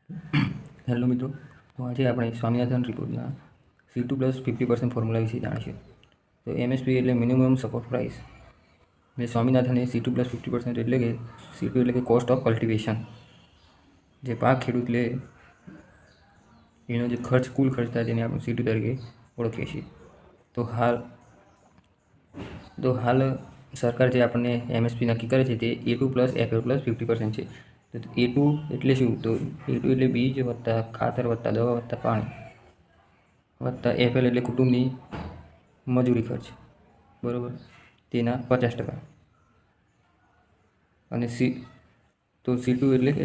Hello મિત્રો, તો આજે આપણે સ્વામિનાથન રિપોર્ટના C2+50% ફોર્મ્યુલા વિશે જાણીશું. તો MSP એટલે મિનિમમ સપોર્ટ પ્રાઇસ. એટલે સ્વામિનાથન એ C2+50% એટલે કે C2 એટલે કે કોસ્ટ ઓફ કલ્ટિવેશન. જે પાક ખેડૂત લે એનો જે ખર્ચ કુલ ખર્ચ થાય તેને આપણે C2 તરીકે ઓળખીએ છીએ. તો હાલ સરકાર જે આપણને MSP નક્કી કરે છે તે A2+FA+50% છે. તો A2 એટલે શું? તો A2 એટલે બીજ વત્તા ખાતર વત્તા દવા વત્તા પાણી વત્તા FL એટલે કુટુંબની મજૂરી ખર્ચ, બરાબર, તેના 50%. અને C2 એટલે કે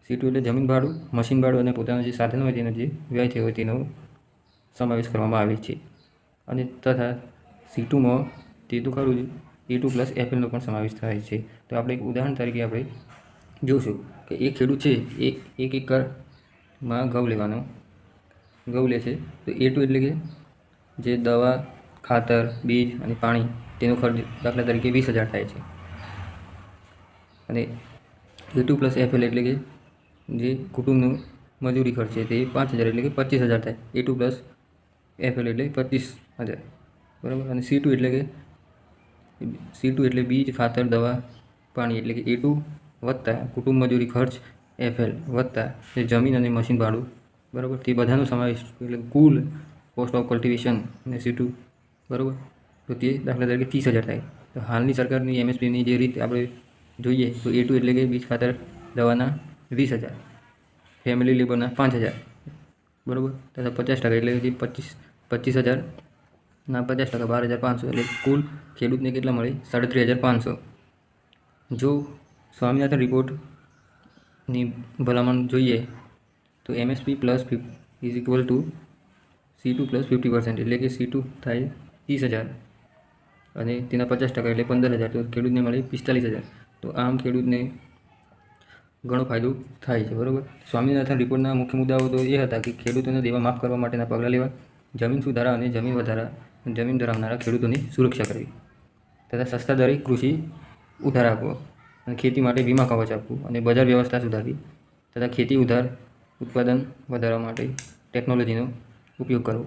C2 એટલે જમીન ભાડું, મશીન ભાડું અને પોતાનું જે સાધન હોય તેનો જે વ્યય થયો હોય તેનો સમાવેશ કરવામાં આવે છે. અને તથા C2માં તે તો ખરું જ A2+FL નો પણ સમાવેશ થાય છે. તો આપણે એક ઉદાહરણ તરીકે આપણે જોશું કે એક ખેડૂત છે એ 1 એકરમાં ઘઉં લે છે. તો A2 એટલે કે જે દવા, ખાતર, બીજ અને પાણી તેનો ખર્ચ દાખલા તરીકે 20,000 થાય છે. અને A2+FL એટલે કે જે કુટુંબનું મજૂરી ખર્ચ છે તે 5,000 એટલે કે 25,000 થાય. A2+FL એટલે 25,000, બરાબર. અને C2 એટલે બીજ, ખાતર, દવા, પાણી એટલે કે A2 વત્તા કુટુંબ મજૂરી ખર્ચ FL વત્તા જે જમીન અને મશીન ભાડું, બરાબર, તે બધાનો સમાવેશ એટલે કુલ કોસ્ટ ઓફ કલ્ટિવેશન અને C2, બરાબર. તો તે દાખલા તરીકે 30,000 થાય. તો હાલની સરકારની MSPની જે રીતે આપણે જોઈએ તો A2 એટલે કે બીજ, ખાતર, દવાના 20,000, ફેમિલી લેબરના 5,000, બરાબર, તથા 50% એટલે કે 25,000ના 50% 12,500 એટલે કુલ ખેડૂતને કેટલા મળે? 37,500. જો સ્વામિનાથન રિપોર્ટની ભલામણ જોઈએ તો MSP પ્લસ C2+50%, એટલે કે C2 થાય 30,000 અને તેના 50% એટલે 15,000, તો ખેડૂતને મળે 45,000. તો આમ ખેડૂતને ઘણો ફાયદો થાય છે, બરાબર. સ્વામિનાથન રિપોર્ટના મુખ્ય મુદ્દાઓ તો એ હતા કે ખેડૂતોને દેવા માફ કરવા માટેના પગલાં લેવા, જમીન સુધારા અને જમીન ધરાવનારા ખેડૂતોની સુરક્ષા કરવી, તથા સસ્તા દરે કૃષિ ઉધાર આપવો, અને ખેતી માટે વીમા કવચ આપવું, અને બજાર વ્યવસ્થા સુધારવી, તથા ખેતી ઉત્પાદન વધારવા માટે ટેકનોલોજીનો ઉપયોગ કરવો.